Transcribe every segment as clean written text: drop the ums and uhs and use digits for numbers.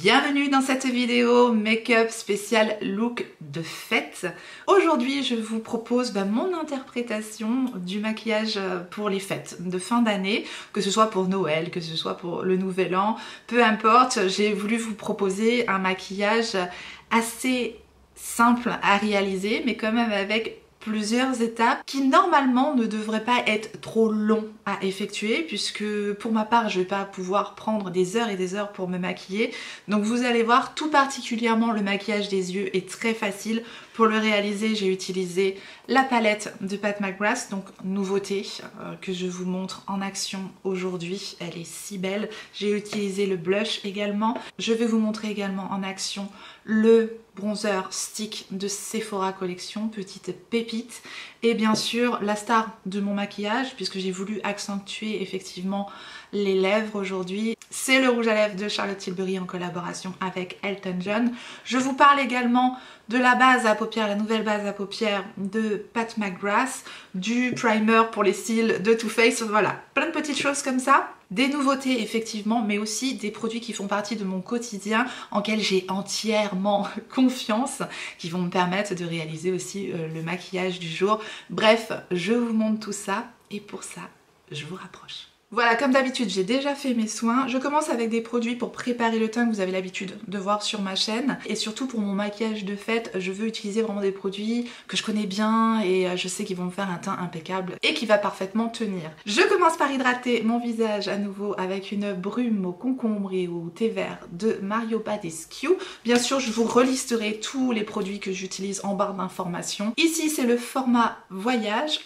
Bienvenue dans cette vidéo make-up spécial look de fête. Aujourd'hui je vous propose mon interprétation du maquillage pour les fêtes de fin d'année, que ce soit pour Noël, que ce soit pour le Nouvel An, peu importe. J'ai voulu vous proposer un maquillage assez simple à réaliser mais quand même avec plusieurs étapes qui normalement ne devraient pas être trop longs à effectuer, puisque pour ma part je vais pas pouvoir prendre des heures et des heures pour me maquiller. Donc vous allez voir, tout particulièrement le maquillage des yeux est très facile. Pour le réaliser, j'ai utilisé la palette de Pat McGrath, donc nouveauté que je vous montre en action aujourd'hui. Elle est si belle. J'ai utilisé le blush également. Je vais vous montrer également en action le bronzer stick de Sephora Collection, petite pépite. Et bien sûr, la star de mon maquillage, puisque j'ai voulu accentuer effectivement les lèvres aujourd'hui, c'est le rouge à lèvres de Charlotte Tilbury en collaboration avec Elton John. Je vous parle également de la base à paupières, la nouvelle base à paupières de Pat McGrath, du primer pour les cils de Too Faced, voilà, plein de petites choses comme ça. Des nouveautés effectivement, mais aussi des produits qui font partie de mon quotidien, en quels j'ai entièrement confiance, qui vont me permettre de réaliser aussi le maquillage du jour. Bref, je vous montre tout ça et pour ça, je vous rapproche. Voilà, comme d'habitude, j'ai déjà fait mes soins. Je commence avec des produits pour préparer le teint que vous avez l'habitude de voir sur ma chaîne. Et surtout pour mon maquillage de fête, je veux utiliser vraiment des produits que je connais bien et je sais qu'ils vont me faire un teint impeccable et qui va parfaitement tenir. Je commence par hydrater mon visage à nouveau avec une brume au concombre et au thé vert de Mario Badescu. Bien sûr, je vous relisterai tous les produits que j'utilise en barre d'informations. Ici, c'est le format voyage.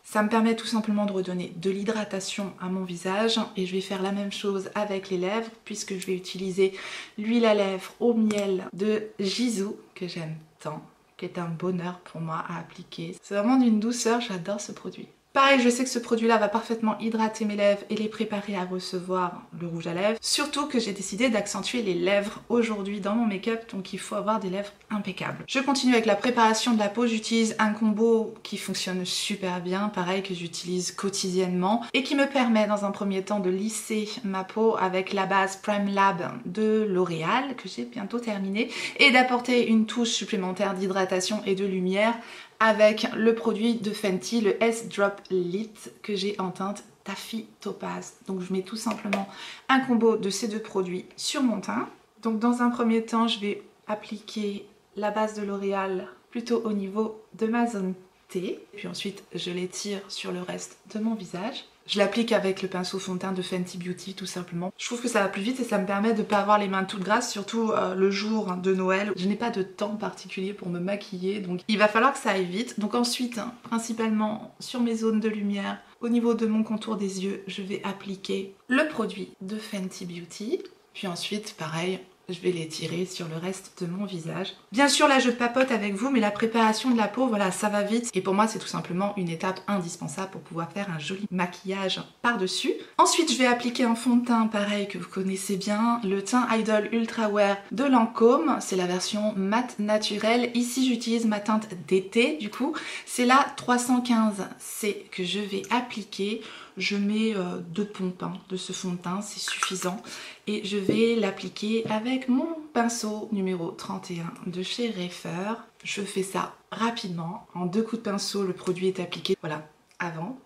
Ça me permet tout simplement de redonner de l'hydratation à mon visage et je vais faire la même chose avec les lèvres puisque je vais utiliser l'huile à lèvres au miel de Gisou que j'aime tant, qui est un bonheur pour moi à appliquer. C'est vraiment d'une douceur, j'adore ce produit. Pareil, je sais que ce produit-là va parfaitement hydrater mes lèvres et les préparer à recevoir le rouge à lèvres. Surtout que j'ai décidé d'accentuer les lèvres aujourd'hui dans mon make-up, donc il faut avoir des lèvres impeccables. Je continue avec la préparation de la peau. J'utilise un combo qui fonctionne super bien, pareil que j'utilise quotidiennement et qui me permet dans un premier temps de lisser ma peau avec la base Prime Lab de L'Oréal que j'ai bientôt terminée et d'apporter une touche supplémentaire d'hydratation et de lumière avec le produit de Fenty, le S-Drop Lit que j'ai en teinte Taffy Topaz. Donc je mets tout simplement un combo de ces deux produits sur mon teint. Donc dans un premier temps, je vais appliquer la base de L'Oréal plutôt au niveau de ma zone T. Puis ensuite, je l'étire sur le reste de mon visage. Je l'applique avec le pinceau fond de teint de Fenty Beauty tout simplement. Je trouve que ça va plus vite et ça me permet de ne pas avoir les mains toutes grasses, surtout le jour de Noël. Je n'ai pas de temps particulier pour me maquiller, donc il va falloir que ça aille vite. Donc ensuite, principalement sur mes zones de lumière, au niveau de mon contour des yeux, je vais appliquer le produit de Fenty Beauty. Puis ensuite, pareil, je vais l'étirer sur le reste de mon visage. Bien sûr, là je papote avec vous, mais la préparation de la peau, voilà, ça va vite. Et pour moi, c'est tout simplement une étape indispensable pour pouvoir faire un joli maquillage par-dessus. Ensuite, je vais appliquer un fond de teint, pareil, que vous connaissez bien, le teint Idol Ultra Wear de Lancôme. C'est la version mat naturelle. Ici, j'utilise ma teinte d'été, du coup. C'est la 315C que je vais appliquer. Je mets 2 pompes de ce fond de teint, c'est suffisant. Et je vais l'appliquer avec mon pinceau numéro 31 de chez Reifer. Je fais ça rapidement. En 2 coups de pinceau, le produit est appliqué. Voilà, avant,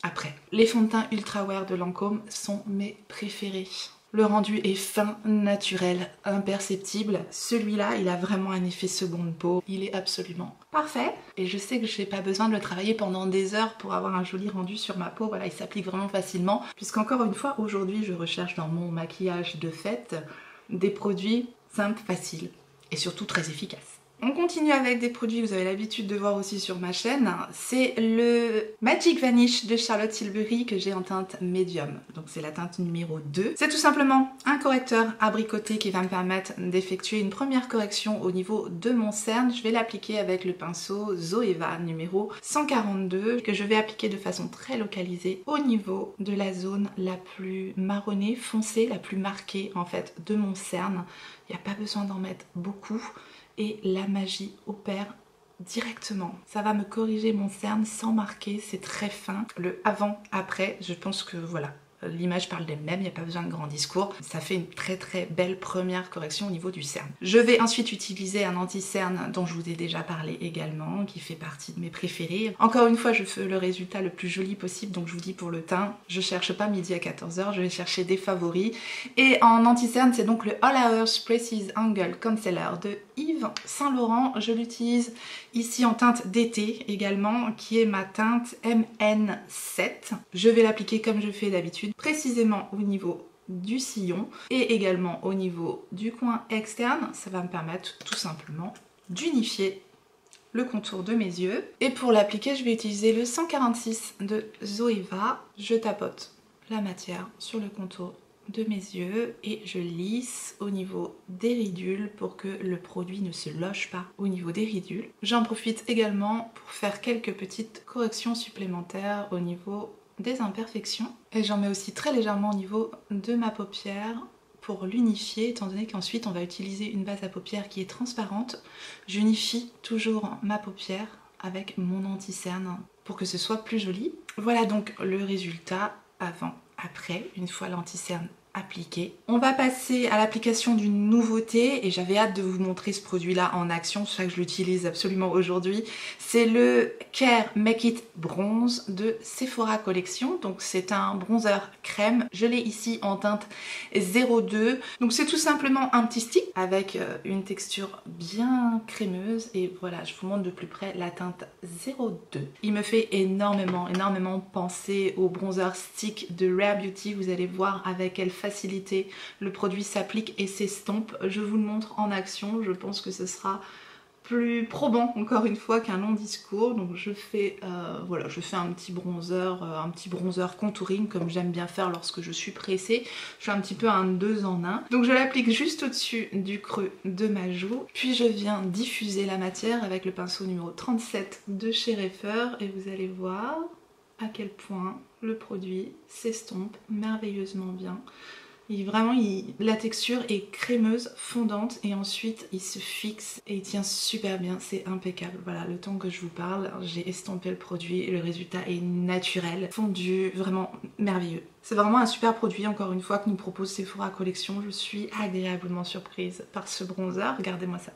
après. Les fonds de teint Ultra Wear de Lancôme sont mes préférés. Le rendu est fin, naturel, imperceptible. Celui-là, il a vraiment un effet seconde peau. Il est absolument parfait. Et je sais que je n'ai pas besoin de le travailler pendant des heures pour avoir un joli rendu sur ma peau. Voilà, il s'applique vraiment facilement. Puisqu'encore une fois, aujourd'hui, je recherche dans mon maquillage de fête des produits simples, faciles et surtout très efficaces. On continue avec des produits que vous avez l'habitude de voir aussi sur ma chaîne. C'est le Magic Vanish de Charlotte Tilbury que j'ai en teinte médium. Donc c'est la teinte numéro 2. C'est tout simplement un correcteur abricoté qui va me permettre d'effectuer une première correction au niveau de mon cerne. Je vais l'appliquer avec le pinceau Zoeva numéro 142 que je vais appliquer de façon très localisée au niveau de la zone la plus marronnée, foncée, la plus marquée en fait de mon cerne. Il n'y a pas besoin d'en mettre beaucoup. Et la magie opère directement. Ça va me corriger mon cerne sans marquer, c'est très fin. Le avant-après, je pense que voilà, l'image parle d'elle-même, il n'y a pas besoin de grand discours. Ça fait une très très belle première correction au niveau du cerne. Je vais ensuite utiliser un anti-cerne dont je vous ai déjà parlé également, qui fait partie de mes préférés. Encore une fois, je fais le résultat le plus joli possible, donc je vous dis pour le teint, je cherche pas midi à 14h, je vais chercher des favoris. Et en anti-cerne, c'est donc le All Hours Precise Angle Concealer de Yves Saint Laurent. Je l'utilise ici en teinte d'été également, qui est ma teinte MN7. Je vais l'appliquer comme je fais d'habitude, précisément au niveau du sillon et également au niveau du coin externe. Ça va me permettre tout simplement d'unifier le contour de mes yeux. Et pour l'appliquer, je vais utiliser le 146 de Zoeva. Je tapote la matière sur le contour de mes yeux et je lisse au niveau des ridules pour que le produit ne se loge pas au niveau des ridules. J'en profite également pour faire quelques petites corrections supplémentaires au niveau des imperfections et j'en mets aussi très légèrement au niveau de ma paupière pour l'unifier, étant donné qu'ensuite on va utiliser une base à paupières qui est transparente. J'unifie toujours ma paupière avec mon anti-cerne pour que ce soit plus joli. Voilà donc le résultat avant, après, une fois l'anti-cerne appliqué. On va passer à l'application d'une nouveauté et j'avais hâte de vous montrer ce produit là en action, c'est pour ça que je l'utilise absolument aujourd'hui. C'est le Care Make It Bronze de Sephora Collection. Donc c'est un bronzer crème, je l'ai ici en teinte 02. Donc c'est tout simplement un petit stick avec une texture bien crémeuse et voilà, je vous montre de plus près la teinte 02. Il me fait énormément penser au bronzer stick de Rare Beauty. Vous allez voir avec quelle facilité le produit s'applique et s'estompe. Je vous le montre en action, je pense que ce sera plus probant encore une fois qu'un long discours. Donc je fais voilà, je fais un petit bronzer contouring comme j'aime bien faire lorsque je suis pressée. Je fais un petit peu un 2 en 1. Donc je l'applique juste au-dessus du creux de ma joue, puis je viens diffuser la matière avec le pinceau numéro 37 de chez Reifer et vous allez voir à quel point le produit s'estompe merveilleusement bien. La texture est crémeuse, fondante et ensuite il se fixe et il tient super bien, c'est impeccable. Voilà, le temps que je vous parle, j'ai estompé le produit et le résultat est naturel, fondu, vraiment merveilleux. C'est vraiment un super produit, encore une fois, que nous propose Sephora Collection. Je suis agréablement surprise par ce bronzer, regardez-moi ça.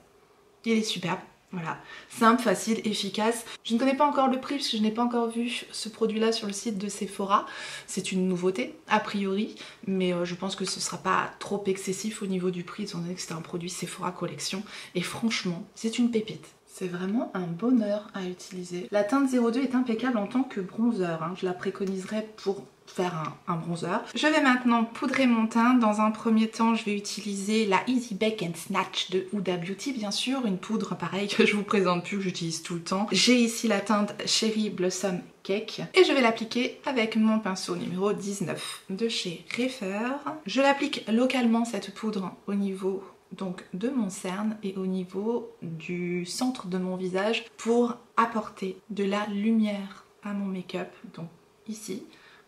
Il est superbe. Voilà, simple, facile, efficace. Je ne connais pas encore le prix parce que je n'ai pas encore vu ce produit-là sur le site de Sephora. C'est une nouveauté, a priori, mais je pense que ce ne sera pas trop excessif au niveau du prix, étant donné que c'est un produit Sephora Collection. Et franchement, c'est une pépite. C'est vraiment un bonheur à utiliser. La teinte 02 est impeccable en tant que bronzer. Je la préconiserais pour faire un bronzer. Je vais maintenant poudrer mon teint. Dans un premier temps, je vais utiliser la Easy Bake and Snatch de Huda Beauty, bien sûr. Une poudre pareille que je vous présente plus, que j'utilise tout le temps. J'ai ici la teinte Cherry Blossom Cake et je vais l'appliquer avec mon pinceau numéro 19 de chez Reifer. Je l'applique localement, cette poudre, au niveau donc de mon cerne et au niveau du centre de mon visage pour apporter de la lumière à mon make-up. Donc ici,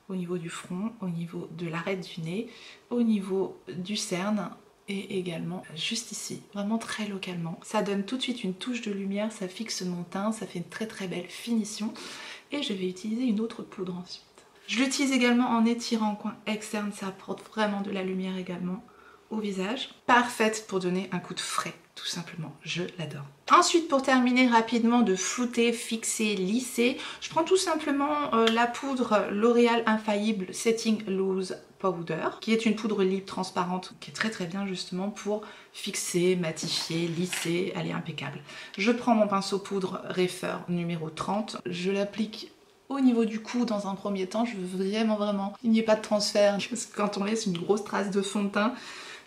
au niveau du front, au niveau de l'arête du nez, au niveau du cerne et également juste ici, vraiment très localement. Ça donne tout de suite une touche de lumière, ça fixe mon teint, ça fait une très très belle finition. Et je vais utiliser une autre poudre ensuite. Je l'utilise également en étirant en coin externe, ça apporte vraiment de la lumière également au visage. Parfaite pour donner un coup de frais, tout simplement. Je l'adore. Ensuite, pour terminer rapidement de flouter, fixer, lisser, je prends tout simplement la poudre L'Oréal Infaillible Setting Loose Powder, qui est une poudre libre transparente, qui est très très bien justement pour fixer, matifier, lisser, elle est impeccable. Je prends mon pinceau poudre Reifer numéro 30, je l'applique au niveau du cou dans un premier temps. Je veux vraiment qu'il n'y ait pas de transfert, parce que quand on laisse une grosse trace de fond de teint,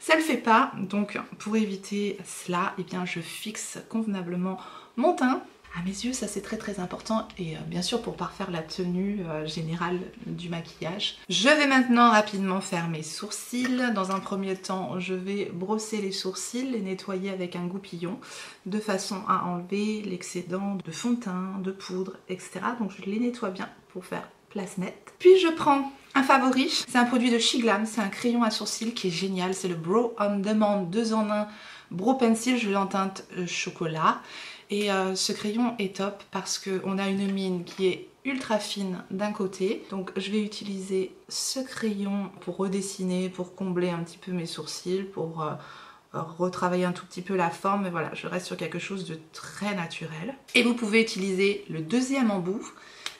ça le fait pas. Donc pour éviter cela, eh bien je fixe convenablement mon teint. À mes yeux, ça c'est très très important et bien sûr pour parfaire la tenue générale du maquillage. Je vais maintenant rapidement faire mes sourcils. Dans un premier temps, je vais brosser les sourcils, les nettoyer avec un goupillon de façon à enlever l'excédent de fond de teint, de poudre, etc. Donc je les nettoie bien pour faire place nette. Puis je prends un favori, c'est un produit de Shiglam, c'est un crayon à sourcils qui est génial, c'est le Brow on Demand 2 en 1 Brow Pencil, je l'ai en teinte chocolat. Et ce crayon est top parce qu'on a une mine qui est ultra fine d'un côté. Donc je vais utiliser ce crayon pour redessiner, pour combler un petit peu mes sourcils, pour retravailler un tout petit peu la forme. Mais voilà, je reste sur quelque chose de très naturel. Et vous pouvez utiliser le deuxième embout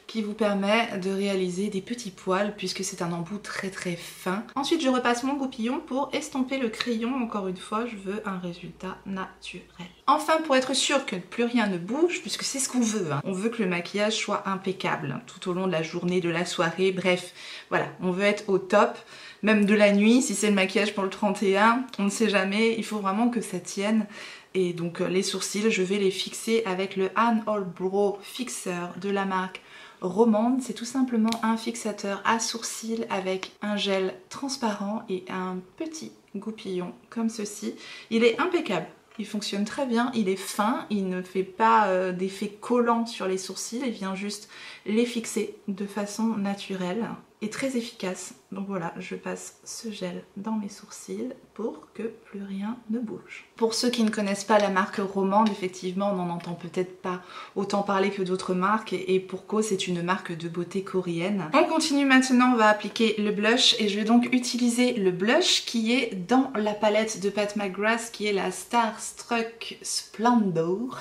qui vous permet de réaliser des petits poils puisque c'est un embout très très fin. Ensuite je repasse mon goupillon pour estomper le crayon. Encore une fois, je veux un résultat naturel. Enfin, pour être sûr que plus rien ne bouge, puisque c'est ce qu'on veut, hein. On veut que le maquillage soit impeccable tout au long de la journée, de la soirée, bref, voilà, on veut être au top. Même de la nuit, si c'est le maquillage pour le 31, on ne sait jamais, il faut vraiment que ça tienne. Et donc les sourcils, je vais les fixer avec le Ann All Brow Fixer de la marque Romande. C'est tout simplement un fixateur à sourcils avec un gel transparent et un petit goupillon comme ceci. Il est impeccable, il fonctionne très bien, il est fin, il ne fait pas d'effet collant sur les sourcils, il vient juste les fixer de façon naturelle et très efficace. Donc voilà, je passe ce gel dans mes sourcils pour que plus rien ne bouge. Pour ceux qui ne connaissent pas la marque Romande, effectivement on n'en entend peut-être pas autant parler que d'autres marques et pour cause c'est une marque de beauté coréenne. On continue maintenant, on va appliquer le blush et je vais donc utiliser le blush qui est dans la palette de Pat McGrath qui est la Starstruck Splendor.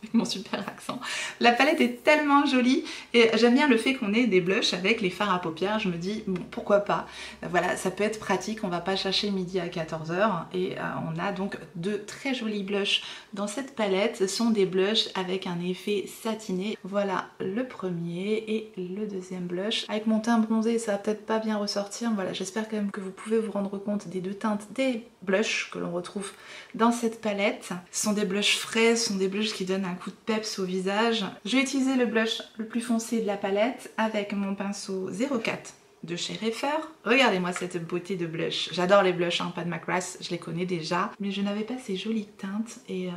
Avec mon super accent. La palette est tellement jolie et j'aime bien le fait qu'on ait des blushs avec les fards à paupières. Je me dis bon pourquoi pas, voilà, ça peut être pratique, on va pas chercher midi à 14 h et on a donc de très jolis blushs dans cette palette. Ce sont des blushs avec un effet satiné. Voilà le premier et le deuxième blush. Avec mon teint bronzé ça va peut-être pas bien ressortir, voilà, j'espère quand même que vous pouvez vous rendre compte des deux teintes des blushs que l'on retrouve dans cette palette. Ce sont des blushs frais, ce sont des blushs qui donnent un coup de peps au visage. Je vais utiliser le blush le plus foncé de la palette avec mon pinceau 04 de chez Refer. Regardez-moi cette beauté de blush. J'adore les blushs, hein, Pat McGrath, je les connais déjà, mais je n'avais pas ces jolies teintes et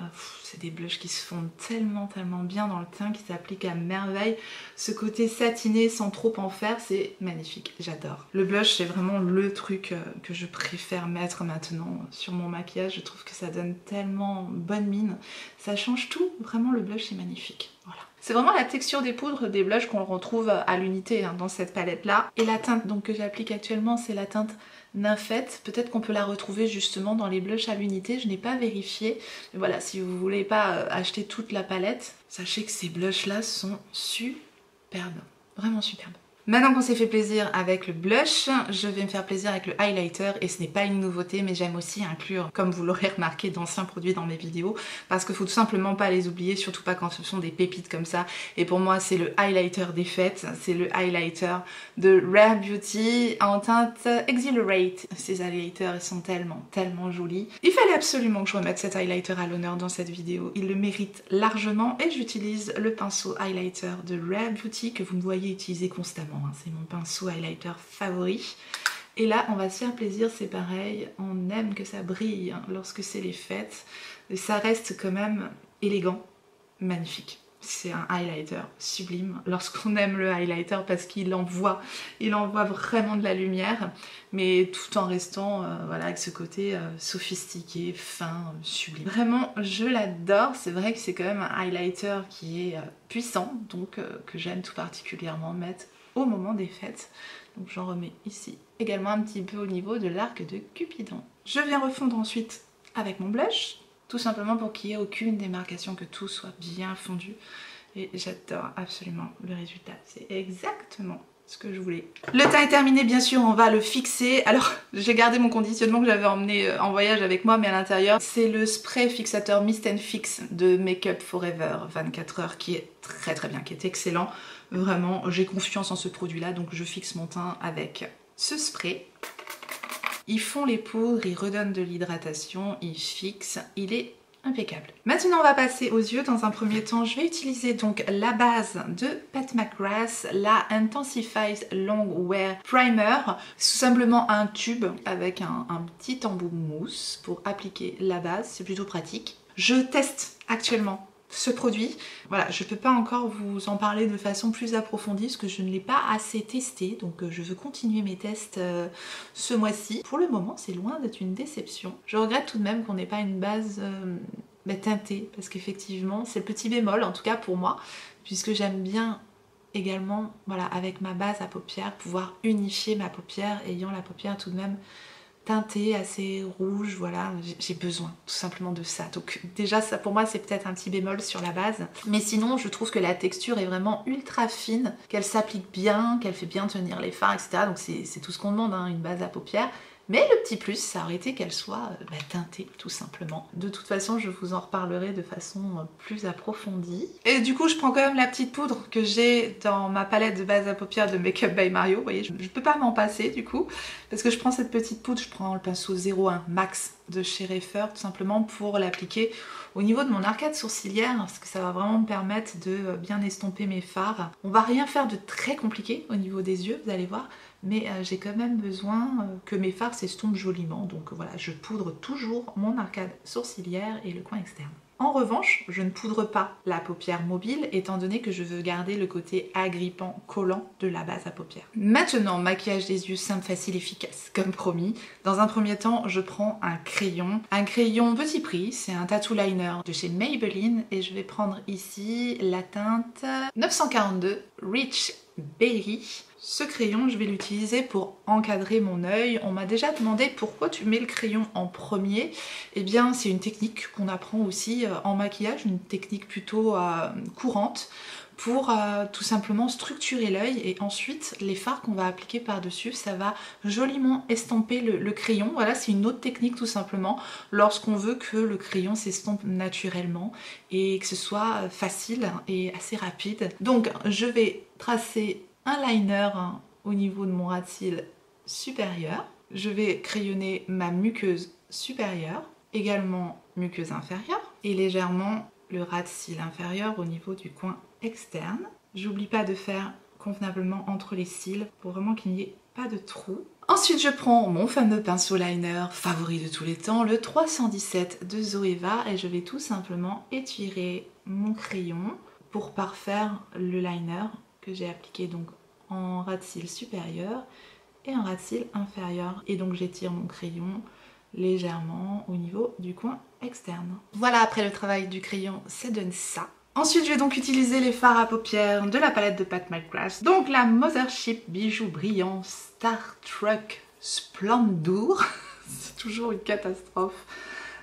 c'est des blushs qui se fondent tellement bien dans le teint, qui s'appliquent à merveille. Ce côté satiné sans trop en faire, c'est magnifique, j'adore. Le blush c'est vraiment le truc que je préfère mettre maintenant sur mon maquillage. Je trouve que ça donne tellement bonne mine, ça change tout, vraiment le blush est magnifique. Voilà. C'est vraiment la texture des poudres des blushs qu'on retrouve à l'unité hein, dans cette palette là. Et la teinte donc que j'applique actuellement c'est la teinte Nymphette. Peut-être qu'on peut la retrouver justement dans les blushs à l'unité, je n'ai pas vérifié. Mais voilà, si vous voulez pas acheter toute la palette, sachez que ces blushs là sont superbes, vraiment superbes. Maintenant qu'on s'est fait plaisir avec le blush, je vais me faire plaisir avec le highlighter et ce n'est pas une nouveauté mais j'aime aussi inclure, comme vous l'aurez remarqué, d'anciens produits dans mes vidéos parce qu'il faut tout simplement pas les oublier, surtout pas quand ce sont des pépites comme ça. Et pour moi c'est le highlighter des fêtes, c'est le highlighter de Rare Beauty en teinte Exhilarate. Ces highlighters ils sont tellement jolis. Il fallait absolument que je remette cet highlighter à l'honneur dans cette vidéo, il le mérite largement et j'utilise le pinceau highlighter de Rare Beauty que vous me voyez utiliser constamment. C'est mon pinceau highlighter favori. Et là, on va se faire plaisir, c'est pareil. On aime que ça brille hein, lorsque c'est les fêtes. Et ça reste quand même élégant, magnifique. C'est un highlighter sublime lorsqu'on aime le highlighter parce qu'il envoie vraiment de la lumière, mais tout en restant voilà, avec ce côté sophistiqué, fin, sublime. Vraiment, je l'adore. C'est vrai que c'est quand même un highlighter qui est puissant, donc que j'aime tout particulièrement mettre au moment des fêtes. Donc j'en remets ici également un petit peu au niveau de l'arc de Cupidon. Je viens refondre ensuite avec mon blush, tout simplement pour qu'il n'y ait aucune démarcation, que tout soit bien fondu. Et j'adore absolument le résultat, c'est exactement ce que je voulais. Le teint est terminé, bien sûr, on va le fixer. Alors, j'ai gardé mon conditionnement que j'avais emmené en voyage avec moi, mais à l'intérieur, c'est le spray fixateur Mist & Fix de Make Up Forever 24 heures qui est très bien, qui est excellent. Vraiment, j'ai confiance en ce produit-là, donc je fixe mon teint avec ce spray. Ils font les poudres, ils redonnent de l'hydratation, ils fixent, il est impeccable. Maintenant on va passer aux yeux. Dans un premier temps je vais utiliser donc la base de Pat McGrath, la Intensifies Long Wear Primer. C'est tout simplement un tube avec un petit embout mousse pour appliquer la base, c'est plutôt pratique. Je teste actuellement ce produit. Voilà, je peux pas encore vous en parler de façon plus approfondie parce que je ne l'ai pas assez testé, donc je veux continuer mes tests ce mois-ci. Pour le moment, c'est loin d'être une déception. Je regrette tout de même qu'on n'ait pas une base teinté, parce qu'effectivement c'est le petit bémol en tout cas pour moi, puisque j'aime bien également, voilà, avec ma base à paupières, pouvoir unifier ma paupière, ayant la paupière tout de même teintée, assez rouge, voilà, j'ai besoin tout simplement de ça. Donc déjà ça pour moi c'est peut-être un petit bémol sur la base, mais sinon je trouve que la texture est vraiment ultra fine, qu'elle s'applique bien, qu'elle fait bien tenir les fards, etc. Donc c'est tout ce qu'on demande, hein, une base à paupières. Mais le petit plus, ça aurait été qu'elle soit teintée, tout simplement. De toute façon, je vous en reparlerai de façon plus approfondie. Et du coup, je prends quand même la petite poudre que j'ai dans ma palette de base à paupières de Make Up by Mario. Vous voyez, je peux pas m'en passer du coup, parce que je prends cette petite poudre, je prends le pinceau 01 Max de chez Reifer, tout simplement pour l'appliquer au niveau de mon arcade sourcilière, parce que ça va vraiment me permettre de bien estomper mes fards. On va rien faire de très compliqué au niveau des yeux, vous allez voir, mais j'ai quand même besoin que mes fards s'estompent joliment, donc voilà, je poudre toujours mon arcade sourcilière et le coin externe. En revanche, je ne poudre pas la paupière mobile étant donné que je veux garder le côté agrippant, collant de la base à paupières. Maintenant, maquillage des yeux simple, facile, efficace, comme promis. Dans un premier temps, je prends un crayon petit prix, c'est un tattoo liner de chez Maybelline et je vais prendre ici la teinte 942 Rich Berry. Ce crayon, je vais l'utiliser pour encadrer mon œil. On m'a déjà demandé pourquoi tu mets le crayon en premier. Eh bien, c'est une technique qu'on apprend aussi en maquillage, une technique plutôt courante pour tout simplement structurer l'œil et ensuite les fards qu'on va appliquer par-dessus, ça va joliment estomper le crayon. Voilà, c'est une autre technique tout simplement lorsqu'on veut que le crayon s'estompe naturellement et que ce soit facile et assez rapide. Donc, je vais tracer un liner au niveau de mon ras de cils supérieur. Je vais crayonner ma muqueuse supérieure, également muqueuse inférieure, et légèrement le ras de cils inférieur au niveau du coin externe. J'oublie pas de faire convenablement entre les cils pour vraiment qu'il n'y ait pas de trou. Ensuite, je prends mon fameux pinceau liner favori de tous les temps, le 317 de Zoeva, et je vais tout simplement étirer mon crayon pour parfaire le liner que j'ai appliqué donc en ras de cils supérieur et en ras de cils inférieur. Et donc j'étire mon crayon légèrement au niveau du coin externe. Voilà, après le travail du crayon, ça donne ça. Ensuite, je vais donc utiliser les fards à paupières de la palette de Pat McGrath. Donc la Mothership Bijou Brillant Star Trek Splendor. C'est toujours une catastrophe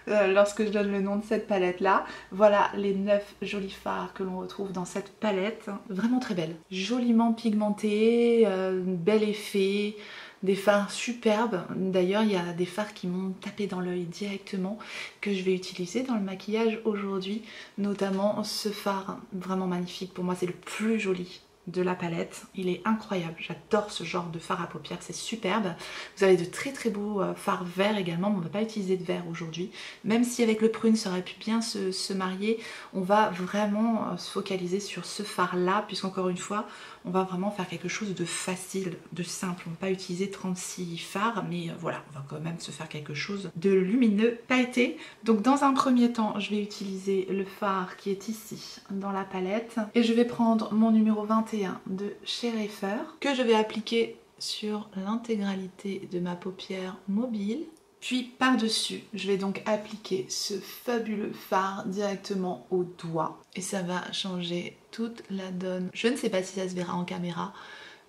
lorsque je donne le nom de cette palette là. Voilà les 9 jolis fards que l'on retrouve dans cette palette, vraiment très belle, joliment pigmentée, bel effet, des fards superbes. D'ailleurs il y a des fards qui m'ont tapé dans l'œil directement que je vais utiliser dans le maquillage aujourd'hui, notamment ce fard vraiment magnifique, pour moi c'est le plus joli de la palette, il est incroyable, j'adore ce genre de fard à paupières, c'est superbe. Vous avez de très très beaux fards verts également, mais on ne va pas utiliser de vert aujourd'hui, même si avec le prune ça aurait pu bien se marier. On va vraiment se focaliser sur ce fard là, puisqu'encore une fois on va vraiment faire quelque chose de facile, de simple. On ne va pas utiliser 36 fards, mais voilà, on va quand même se faire quelque chose de lumineux, pailleté. Donc dans un premier temps, je vais utiliser le fard qui est ici dans la palette, et je vais prendre mon numéro 21 de chez Reifer, que je vais appliquer sur l'intégralité de ma paupière mobile. Puis par-dessus, je vais donc appliquer ce fabuleux fard directement au doigt. Et ça va changer toute la donne. Je ne sais pas si ça se verra en caméra,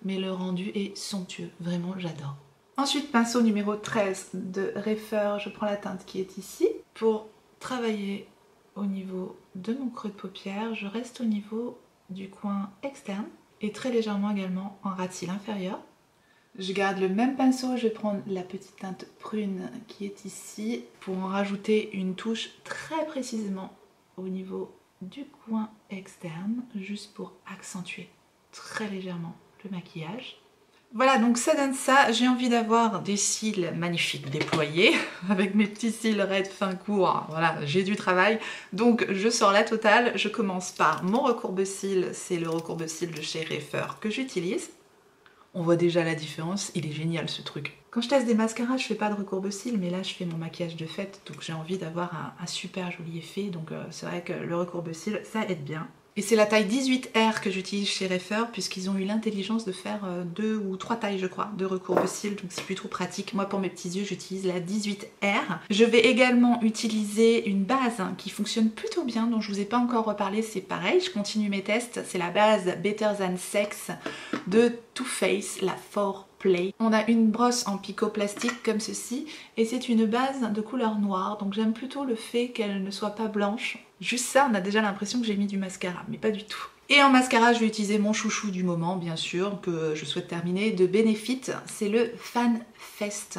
mais le rendu est somptueux. Vraiment, j'adore. Ensuite, pinceau numéro 13 de Reifer. Je prends la teinte qui est ici. Pour travailler au niveau de mon creux de paupière, je reste au niveau du coin externe et très légèrement également en ras de cils inférieur. Je garde le même pinceau, je vais prendre la petite teinte prune qui est ici pour en rajouter une touche très précisément au niveau du coin externe, juste pour accentuer très légèrement le maquillage. Voilà, donc ça donne ça. J'ai envie d'avoir des cils magnifiques déployés avec mes petits cils raides fin court. Voilà, j'ai du travail. Donc je sors la totale. Je commence par mon recourbe-cils. C'est le recourbe-cils de chez Reifer que j'utilise. On voit déjà la différence, il est génial ce truc. Quand je teste des mascaras, je fais pas de recourbe-cils, mais là je fais mon maquillage de fête, donc j'ai envie d'avoir un super joli effet, donc c'est vrai que le recourbe-cils, ça aide bien. Et c'est la taille 18R que j'utilise chez Refer puisqu'ils ont eu l'intelligence de faire 2 ou 3 tailles je crois de recourbe cils, donc c'est plutôt pratique. Moi pour mes petits yeux j'utilise la 18R. Je vais également utiliser une base qui fonctionne plutôt bien, dont je vous ai pas encore reparlé, c'est pareil, je continue mes tests. C'est la base Better Than Sex de Too Faced, la 4 Play. On a une brosse en picot plastique comme ceci et c'est une base de couleur noire, donc j'aime plutôt le fait qu'elle ne soit pas blanche. Juste ça, on a déjà l'impression que j'ai mis du mascara, mais pas du tout. Et en mascara, je vais utiliser mon chouchou du moment, bien sûr, que je souhaite terminer, de Benefit. C'est le Fan Fest.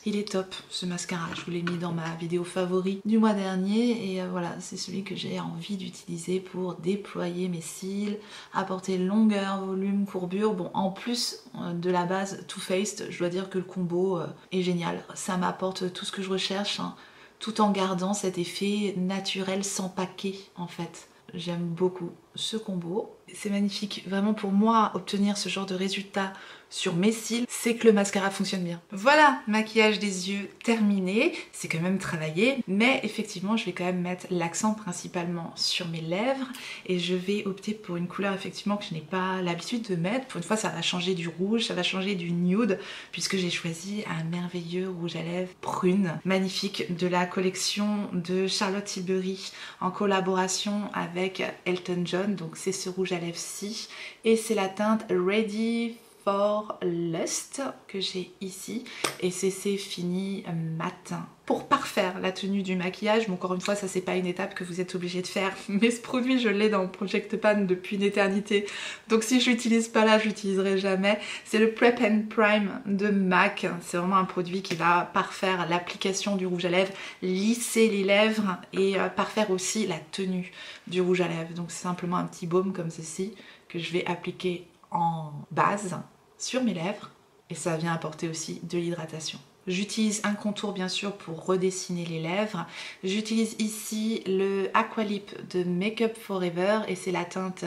Il est top, ce mascara. Je vous l'ai mis dans ma vidéo favori du mois dernier. Et voilà, c'est celui que j'ai envie d'utiliser pour déployer mes cils, apporter longueur, volume, courbure. Bon, en plus de la base Too Faced, je dois dire que le combo est génial. Ça m'apporte tout ce que je recherche, hein, tout en gardant cet effet naturel sans paquet, en fait. J'aime beaucoup ce combo. C'est magnifique. Vraiment pour moi, obtenir ce genre de résultat sur mes cils, c'est que le mascara fonctionne bien. Voilà, maquillage des yeux terminé. C'est quand même travaillé, mais effectivement, je vais quand même mettre l'accent principalement sur mes lèvres et je vais opter pour une couleur effectivement que je n'ai pas l'habitude de mettre. Pour une fois, ça va changer du rouge, ça va changer du nude, puisque j'ai choisi un merveilleux rouge à lèvres prune, magnifique, de la collection de Charlotte Tilbury en collaboration avec Elton John. Donc c'est ce rouge à lèvres-ci et c'est la teinte Ready for Lust que j'ai ici et c'est fini matin. Pour parfaire la tenue du maquillage, mais encore une fois ça c'est pas une étape que vous êtes obligé de faire, mais ce produit je l'ai dans Project Pan depuis une éternité, donc si je l'utilise pas là je l'utiliserai jamais. C'est le Prep and Prime de MAC, c'est vraiment un produit qui va parfaire l'application du rouge à lèvres, lisser les lèvres et parfaire aussi la tenue du rouge à lèvres. Donc c'est simplement un petit baume comme ceci que je vais appliquer en base sur mes lèvres et ça vient apporter aussi de l'hydratation. J'utilise un contour bien sûr pour redessiner les lèvres. J'utilise ici le Aqualip de Make Up Forever et c'est la teinte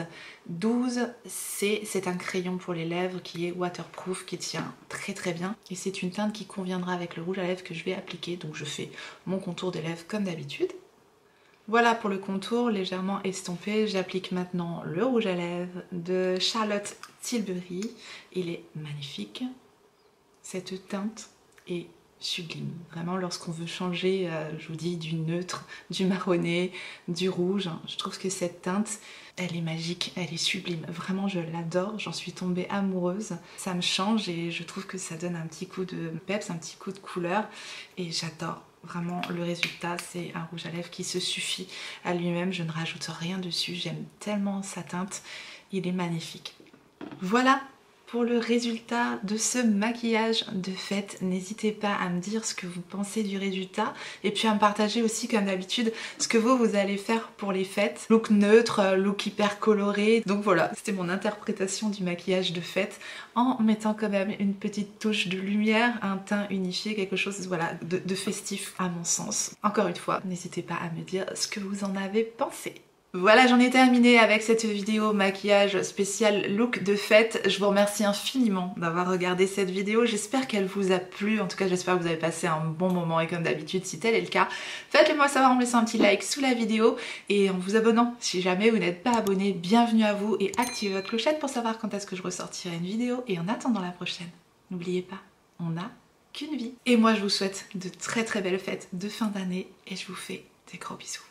12C. C'est un crayon pour les lèvres qui est waterproof, qui tient très très bien. Et c'est une teinte qui conviendra avec le rouge à lèvres que je vais appliquer. Donc je fais mon contour des lèvres comme d'habitude. Voilà pour le contour légèrement estompé. J'applique maintenant le rouge à lèvres de Charlotte Tilbury. Il est magnifique. Cette teinte est sublime. Vraiment, lorsqu'on veut changer, je vous dis, du neutre, du marronné, du rouge, je trouve que cette teinte, elle est magique, elle est sublime. Vraiment, je l'adore, j'en suis tombée amoureuse. Ça me change et je trouve que ça donne un petit coup de peps, un petit coup de couleur et j'adore. Vraiment, le résultat, c'est un rouge à lèvres qui se suffit à lui-même. Je ne rajoute rien dessus. J'aime tellement sa teinte. Il est magnifique. Voilà pour le résultat de ce maquillage de fête. N'hésitez pas à me dire ce que vous pensez du résultat et puis à me partager aussi comme d'habitude ce que vous allez faire pour les fêtes. Look neutre, look hyper coloré. Donc voilà, c'était mon interprétation du maquillage de fête en mettant quand même une petite touche de lumière, un teint unifié, quelque chose voilà, de festif à mon sens. Encore une fois, n'hésitez pas à me dire ce que vous en avez pensé. Voilà, j'en ai terminé avec cette vidéo maquillage spécial look de fête. Je vous remercie infiniment d'avoir regardé cette vidéo. J'espère qu'elle vous a plu. En tout cas, j'espère que vous avez passé un bon moment et comme d'habitude, si tel est le cas, faites-le moi savoir en me laissant un petit like sous la vidéo et en vous abonnant. Si jamais vous n'êtes pas abonné, bienvenue à vous et activez votre clochette pour savoir quand est-ce que je ressortirai une vidéo. Et en attendant la prochaine, n'oubliez pas, on n'a qu'une vie. Et moi, je vous souhaite de très très belles fêtes de fin d'année et je vous fais des gros bisous.